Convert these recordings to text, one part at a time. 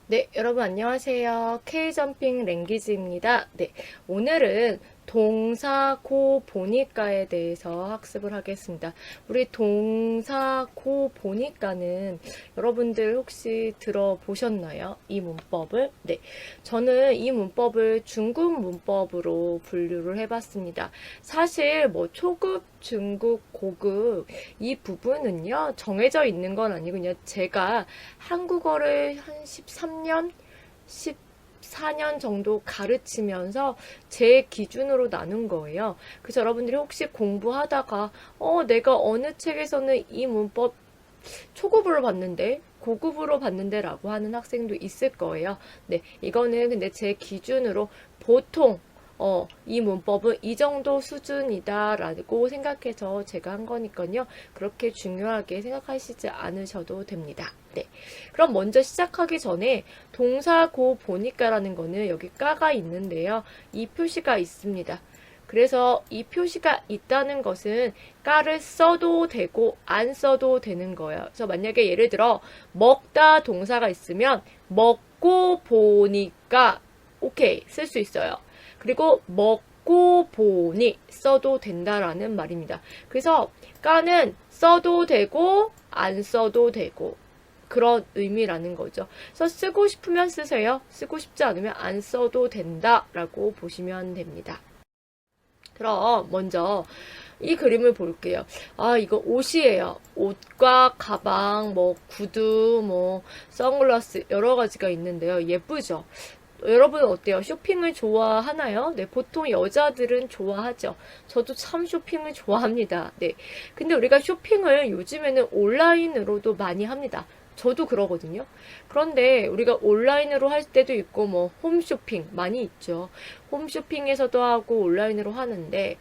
네, 여러분 안녕하세요. K점핑 랭귀지입니다. 네, 오늘은 동사 고 보니까에 대해서 학습을 하겠습니다. 우리 동사 고 보니까는 여러분들 혹시 들어보셨나요? 이 문법을? 네, 저는 이 문법을 중급 문법으로 분류를 해봤습니다. 사실 뭐 초급, 중급, 고급 이 부분은요 정해져 있는 건 아니고 그냥 제가 한국어를 한 13년, 14년 정도 가르치면서 제 기준으로 나눈 거예요. 그래서 여러분들이 혹시 공부하다가 내가 어느 책에서는 이 문법 초급으로 봤는데 고급으로 봤는데 라고 하는 학생도 있을 거예요. 네, 이거는 근데 제 기준으로 보통 이 문법은 이 정도 수준이다 라고 생각해서 제가 한 거니까요. 그렇게 중요하게 생각하시지 않으셔도 됩니다. 네. 그럼 먼저 시작하기 전에 동사 고 보니까라는 거는 여기 까가 있는데요. 이 표시가 있습니다. 그래서 이 표시가 있다는 것은 까를 써도 되고 안 써도 되는 거예요. 그래서 만약에 예를 들어 먹다 동사가 있으면 먹고 보니까 오케이 쓸 수 있어요. 그리고 먹고 보니 써도 된다라는 말입니다. 그래서 까는 써도 되고 안 써도 되고 그런 의미라는 거죠. 그래서 쓰고 싶으면 쓰세요. 쓰고 싶지 않으면 안 써도 된다라고 보시면 됩니다. 그럼 먼저 이 그림을 볼게요. 아, 이거 옷이에요. 옷과 가방, 뭐 구두, 뭐 선글라스 여러 가지가 있는데요. 예쁘죠? 여러분 어때요? 쇼핑을 좋아하나요? 네, 보통 여자들은 좋아하죠. 저도 참 쇼핑을 좋아합니다. 네. 근데 우리가 쇼핑을 요즘에는 온라인으로도 많이 합니다. 저도 그러거든요. 그런데 우리가 온라인으로 할 때도 있고 뭐 홈쇼핑 많이 있죠. 홈쇼핑에서도 하고 온라인으로 하는데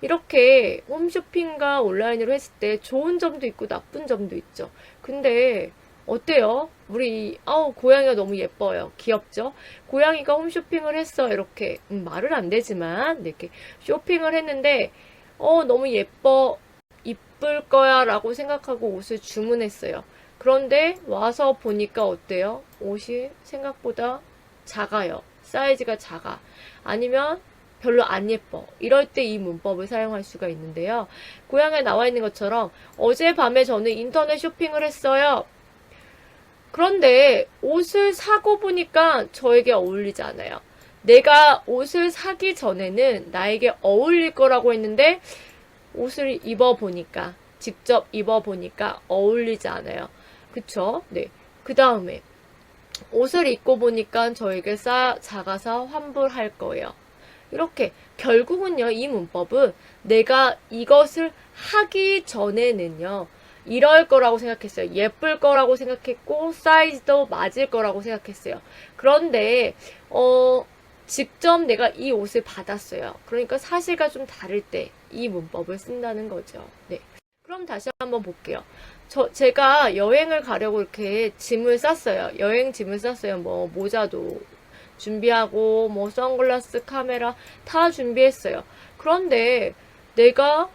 이렇게 홈쇼핑과 온라인으로 했을 때 좋은 점도 있고 나쁜 점도 있죠. 근데 어때요? 우리 고양이가 너무 예뻐요. 귀엽죠? 고양이가 홈쇼핑을 했어. 이렇게 말은 안 되지만 이렇게 쇼핑을 했는데 너무 예뻐. 이쁠 거야 라고 생각하고 옷을 주문했어요. 그런데 와서 보니까 어때요? 옷이 생각보다 작아요. 사이즈가 작아. 아니면 별로 안 예뻐. 이럴 때 이 문법을 사용할 수가 있는데요. 고양이에 나와 있는 것처럼 어젯밤에 저는 인터넷 쇼핑을 했어요. 그런데 옷을 사고 보니까 저에게 어울리지 않아요. 내가 옷을 사기 전에는 나에게 어울릴 거라고 했는데 옷을 입어보니까, 직접 입어보니까 어울리지 않아요. 그쵸? 네. 그 다음에 옷을 입고 보니까 저에게 작아서 환불할 거예요. 이렇게 결국은요, 이 문법은 내가 이것을 하기 전에는요, 이럴 거라고 생각했어요. 예쁠 거라고 생각했고, 사이즈도 맞을 거라고 생각했어요. 그런데, 직접 내가 이 옷을 받았어요. 그러니까 사실과 좀 다를 때 이 문법을 쓴다는 거죠. 네. 그럼 다시 한번 볼게요. 제가 여행을 가려고 이렇게 짐을 쌌어요. 여행 짐을 쌌어요. 뭐, 모자도 준비하고, 뭐, 선글라스, 카메라 다 준비했어요. 그런데 내가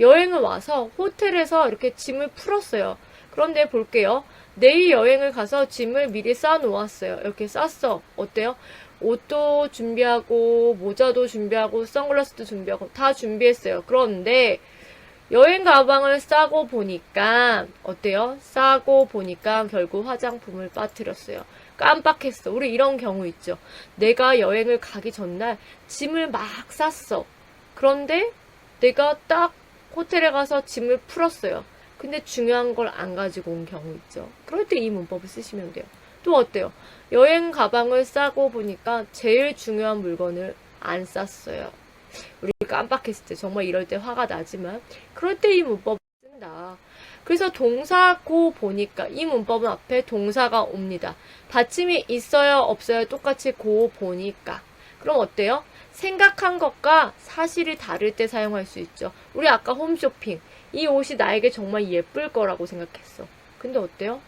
여행을 와서 호텔에서 이렇게 짐을 풀었어요. 그런데 볼게요. 내일 여행을 가서 짐을 미리 싸놓았어요. 이렇게 쌌어. 어때요? 옷도 준비하고, 모자도 준비하고, 선글라스도 준비하고, 다 준비했어요. 그런데, 여행 가방을 싸고 보니까, 어때요? 싸고 보니까 결국 화장품을 빠뜨렸어요. 깜빡했어. 우리 이런 경우 있죠. 내가 여행을 가기 전날 짐을 막 쌌어. 그런데 내가 딱 호텔에 가서 짐을 풀었어요. 근데 중요한 걸 안 가지고 온 경우 있죠. 그럴 때 이 문법을 쓰시면 돼요. 또 어때요? 여행 가방을 싸고 보니까 제일 중요한 물건을 안 쌌어요. 우리 깜빡했을 때 정말 이럴 때 화가 나지만 그럴 때 이 문법을 쓴다. 그래서 동사 고 보니까 이 문법은 앞에 동사가 옵니다. 받침이 있어요 없어요 똑같이 고 보니까. 그럼 어때요? 생각한 것과 사실이 다를 때 사용할 수 있죠. 우리 아까 홈쇼핑. 이 옷이 나에게 정말 예쁠 거라고 생각했어. 근데 어때요?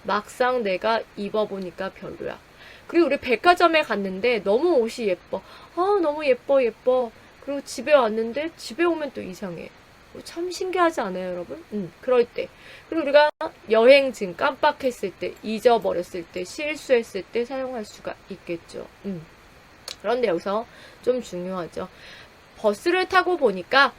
막상 내가 입어보니까 별로야. 그리고 우리 백화점에 갔는데 너무 옷이 예뻐. 너무 예뻐. 그리고 집에 왔는데 집에 오면 또 이상해. 참 신기하지 않아요, 여러분? 그럴 때. 그리고 우리가 여행 중 깜빡했을 때, 잊어버렸을 때, 실수했을 때 사용할 수가 있겠죠. 그런데 여기서 좀 중요하죠. 버스를 타고 보니까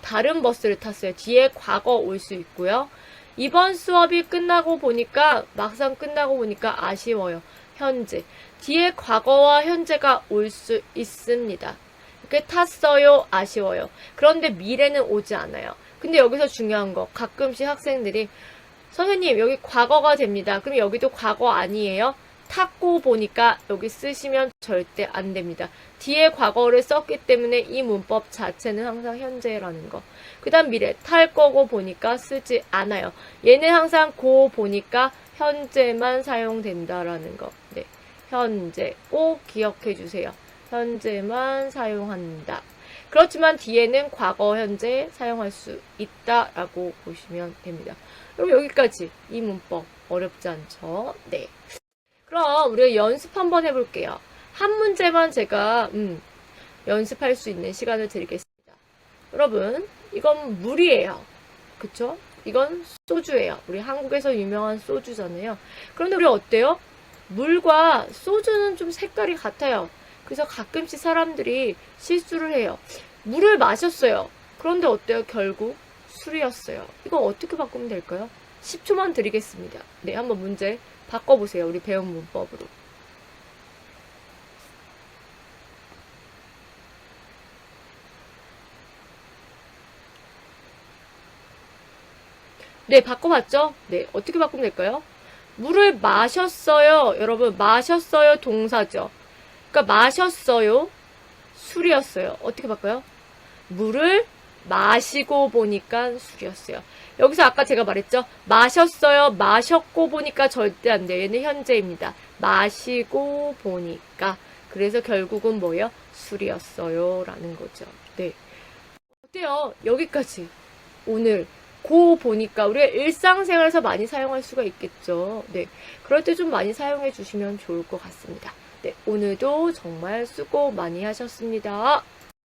다른 버스를 탔어요. 뒤에 과거 올 수 있고요. 이번 수업이 끝나고 보니까 막상 끝나고 보니까 아쉬워요. 현재. 뒤에 과거와 현재가 올 수 있습니다. 이렇게 탔어요. 아쉬워요. 그런데 미래는 오지 않아요. 근데 여기서 중요한 거 가끔씩 학생들이 선생님 여기 과거가 됩니다. 그럼 여기도 과거 아니에요? 탔고 보니까 여기 쓰시면 절대 안 됩니다. 뒤에 과거를 썼기 때문에 이 문법 자체는 항상 현재라는 거. 그 다음 미래 탈 거고 보니까 쓰지 않아요. 얘는 항상 고 보니까 현재만 사용된다라는 거. 네, 현재 꼭 기억해 주세요. 현재만 사용한다. 그렇지만 뒤에는 과거, 현재 사용할 수 있다라고 보시면 됩니다. 그럼 여기까지 이 문법 어렵지 않죠? 네. 그럼 우리가 연습 한번 해볼게요. 한 문제만 제가 연습할 수 있는 시간을 드리겠습니다. 여러분, 이건 물이에요. 그쵸? 이건 소주예요. 우리 한국에서 유명한 소주잖아요. 그런데 우리 어때요? 물과 소주는 좀 색깔이 같아요. 그래서 가끔씩 사람들이 실수를 해요. 물을 마셨어요. 그런데 어때요? 결국 술이었어요. 이거 어떻게 바꾸면 될까요? 10초만 드리겠습니다. 네, 한번 문제 바꿔보세요. 우리 배운 문법으로. 네, 바꿔봤죠? 네, 어떻게 바꾸면 될까요? 물을 마셨어요. 여러분, 마셨어요. 동사죠. 그러니까 마셨어요. 술이었어요. 어떻게 바꿔요? 물을 마시고 보니까 술이었어요. 여기서 아까 제가 말했죠? 마셨어요. 마셨고 보니까 절대 안 돼요. 얘는 현재입니다. 마시고 보니까. 그래서 결국은 뭐예요? 술이었어요. 라는 거죠. 네. 어때요? 여기까지. 오늘 고 보니까 우리가 일상생활에서 많이 사용할 수가 있겠죠. 네. 그럴 때 좀 많이 사용해 주시면 좋을 것 같습니다. 네. 오늘도 정말 수고 많이 하셨습니다.